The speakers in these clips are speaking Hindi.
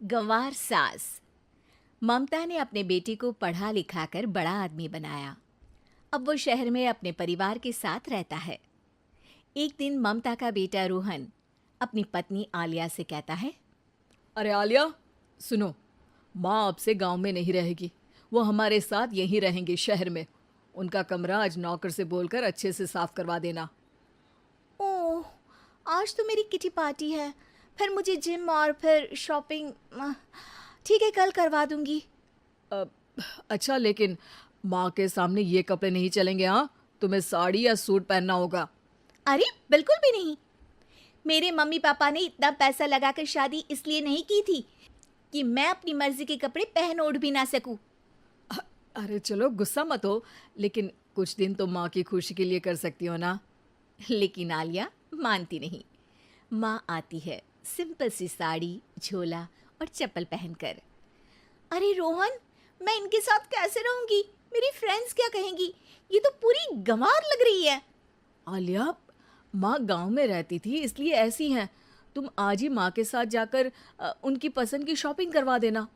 गंवार सास। ममता ने अपने बेटे को पढ़ा लिखा कर बड़ा आदमी बनाया। अब वो शहर में अपने परिवार के साथ रहता है। एक दिन ममता का बेटा रोहन अपनी पत्नी आलिया से कहता है, अरे आलिया, सुनो, माँ अब से गांव में नहीं रहेगी। वो हमारे साथ यहीं रहेंगे शहर में। उनका कमरा आज नौकर से बोलकर अच्छे से साफ करवा देना। ओह, आज तो मेरी किटी पार्टी है, फिर मुझे जिम और फिर शॉपिंग। ठीक है, कल करवा दूंगी। अ, अच्छा, लेकिन माँ के सामने ये कपड़े नहीं चलेंगे। हाँ, तुम्हें साड़ी या सूट पहनना होगा। अरे बिल्कुल भी नहीं। मेरे मम्मी पापा ने इतना पैसा लगाकर शादी इसलिए नहीं की थी कि मैं अपनी मर्जी के कपड़े पहन ओढ़ भी ना सकूं। अ- अरे चलो, गुस्सा मत हो, लेकिन कुछ दिन तो माँ की खुशी के लिए कर सकती हो ना। लेकिन आलिया मानती नहीं। माँ आती है सिंपल सी साड़ी, झोला और चप्पल पहनकर। अरे रोहन, मैं इनके साथ कैसे रहूंगी? मेरी फ्रेंड्स क्या कहेंगी? ये तो पूरी गंवार लग रही है। आलिया, माँ गांव में रहती थी इसलिए ऐसी हैं। तुम आज ही माँ के साथ जाकर उनकी पसंद की शॉपिंग करवा देना।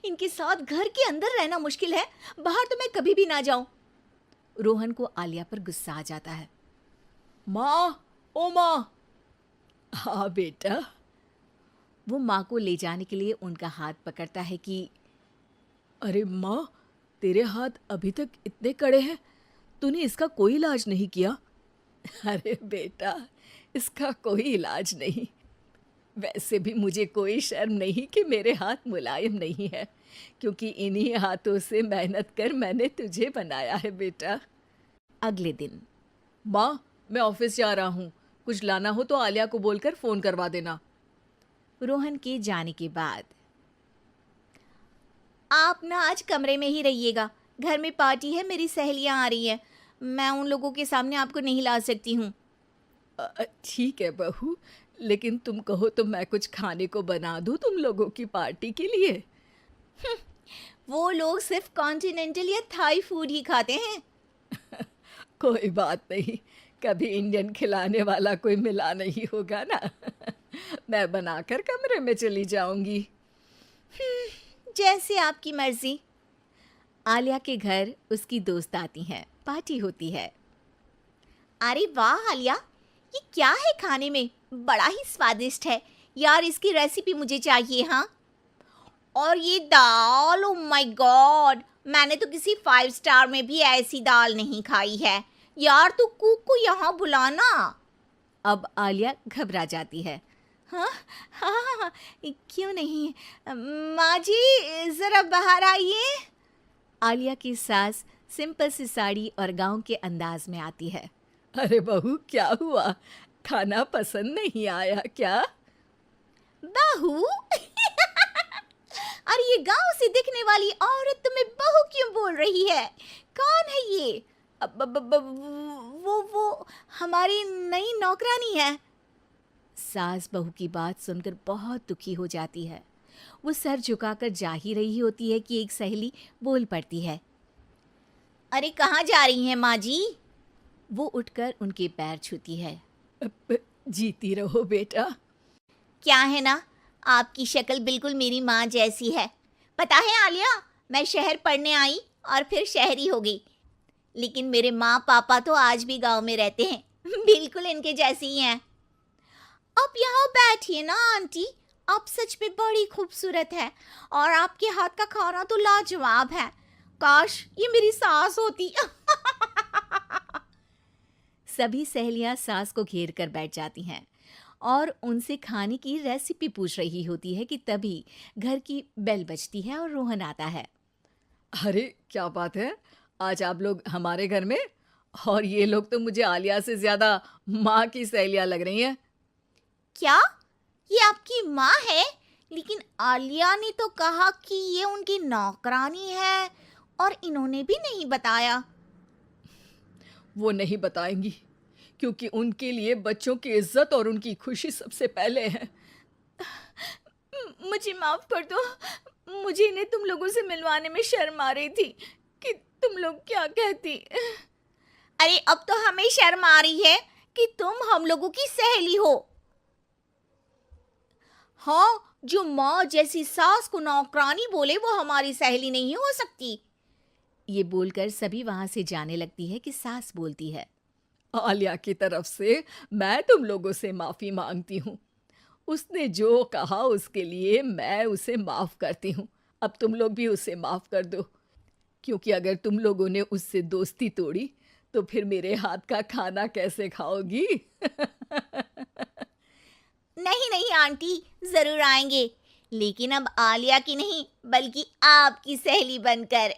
इनके साथ घर के अंदर रहना मुश्किल है, बाहर तो मैं कभी भी ना जाऊं। रोहन को आलिया पर गुस्सा आ जाता है। माँ, ओ माँ। हाँ बेटा। वो माँ को ले जाने के लिए उनका हाथ पकड़ता है कि अरे माँ, तेरे हाथ अभी तक इतने कड़े हैं, तूने इसका कोई इलाज नहीं किया? अरे बेटा, इसका कोई इलाज नहीं। वैसे भी मुझे कोई शर्म नहीं कि मेरे हाथ मुलायम नहीं है, क्योंकि इन्हीं हाथों से मेहनत कर मैंने तुझे बनाया है बेटा। अगले दिन माँ, मैं ऑफिस जा रहा हूँ। कुछ लाना हो तो आलिया को बोलकर फ़ोन करवा देना। रोहन के जाने के बाद, आप ना आज कमरे में ही रहिएगा, घर में पार्टी है, मेरी सहेलियां आ रही हैं, मैं उन लोगों के सामने आपको नहीं ला सकती हूँ। ठीक है बहू, लेकिन तुम कहो तो मैं कुछ खाने को बना दूँ तुम लोगों की पार्टी के लिए। वो लोग सिर्फ कॉन्टिनेंटल या थाई फूड ही खाते हैं। कोई बात नहीं, कभी इंडियन खिलाने वाला कोई मिला नहीं होगा ना। मैं बनाकर कमरे में चली जाऊंगी। जैसे आपकी मर्जी। आलिया के घर उसकी दोस्त आती हैं, पार्टी होती है। अरे वाह आलिया, ये क्या है खाने में? बड़ा ही स्वादिष्ट है यार, इसकी रेसिपी मुझे चाहिए। हाँ, और ये दाल, ओ माय गॉड, मैंने तो किसी 5 स्टार में भी ऐसी दाल नहीं खाई है। यार तू कुक को यहाँ बुलाना। अब आलिया घबरा जाती है। हाँ हाँ हाँ हाँ, क्यों नहीं। माँ जी ज़रा बाहर आइए। आलिया की सास सिंपल सी साड़ी और गांव के अंदाज में आती है। अरे बहू, क्या हुआ? खाना पसंद नहीं आया क्या? बहू? अरे ये गांव से दिखने वाली औरत तुम्हें बहू क्यों बोल रही है? कौन है ये? वो हमारी नई नौकरानी है। सास बहू की बात सुनकर बहुत दुखी हो जाती है। वो सर झुकाकर जा ही रही होती है कि एक सहेली बोल पड़ती है। अरे कहाँ जा रही हैं माँ जी? वो उठकर उनके पैर छूती है। जीती रहो बेटा। क्या है ना, आपकी शक्ल बिल्कुल मेरी माँ जैसी है। पता है आलिया, मैं शहर पढ़ने आई और फिर शहरी हो गई, लेकिन मेरे माँ पापा तो आज भी गांव में रहते हैं, बिल्कुल इनके जैसे ही हैं। आप यहाँ बैठिए ना आंटी, आप सच में बड़ी खूबसूरत है और आपके हाथ का खाना तो लाजवाब है। काश ये मेरी सास होती। सभी सहेलियां सास को घेर कर बैठ जाती हैं और उनसे खाने की रेसिपी पूछ रही होती है कि तभी घर की बेल बजती है और रोहन आता है। अरे क्या बात है, आज आप लोग हमारे घर में? और ये लोग तो मुझे आलिया से ज्यादा माँ की सहेलियाँ लग रही हैं। क्या ये आपकी माँ है? लेकिन आलिया ने तो कहा कि ये उनकी नौकरानी है और इन्होंने भी नहीं बताया। वो नहीं बताएंगी, क्योंकि उनके लिए बच्चों की इज्जत और उनकी खुशी सबसे पहले है। मुझे माफ कर दो, मुझे इन्हें तुम लोगों से मिलवाने में शर्म आ रही थी कि तुम लोग क्या कहती। अरे अब तो हमें शर्म आ रही है कि तुम हम लोगों की सहेली हो। हाँ, जो माँ जैसी सास को नौकरानी बोले वो हमारी सहेली नहीं हो सकती। ये बोलकर सभी वहां से जाने लगती है कि सास बोलती है, आलिया की तरफ से मैं तुम लोगों से माफ़ी मांगती हूँ। उसने जो कहा उसके लिए मैं उसे माफ़ करती हूँ। अब तुम लोग भी उसे माफ़ कर दो, क्योंकि अगर तुम लोगों ने उससे दोस्ती तोड़ी तो फिर मेरे हाथ का खाना कैसे खाओगी? नहीं नहीं आंटी, जरूर आएंगे, लेकिन अब आलिया की नहीं बल्कि आपकी सहेली बनकर।